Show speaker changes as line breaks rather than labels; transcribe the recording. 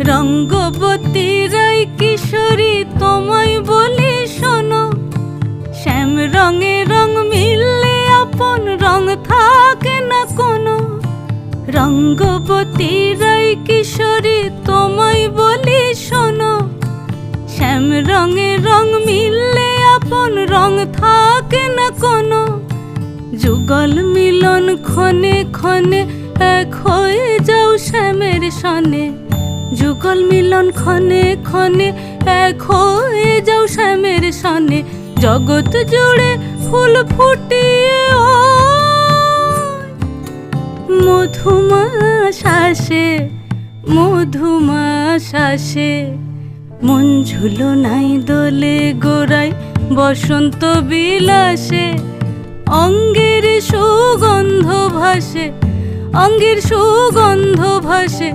রঙ্গবতী রাই কিশোরী তোমায় বলি শোনো, শ্যাম রঙে রং মিললে আপন রং থাকে না কোনো। রঙ্গবতী রাই কিশোরী তোমায় বলি শোনো, শ্যাম রঙে রং মিললে আপন রং থাকে না কোনো। যুগল মিলন ক্ষণে ক্ষণে এক হয়ে যাও শ্যামের সনে, যুগল মিলন ক্ষণে ক্ষণে এক হয়ে যাও শ্যামের সনে। জগৎ জুড়ে ফুল ফুটিয়ে ও মধুমাস আসে, মধুমাস আসে। মন ঝুলো নাই দোলে গোড়ায় বসন্ত বিলাসে, অঙ্গের সুগন্ধ ভাসে, অঙ্গের সুগন্ধ ভাসে।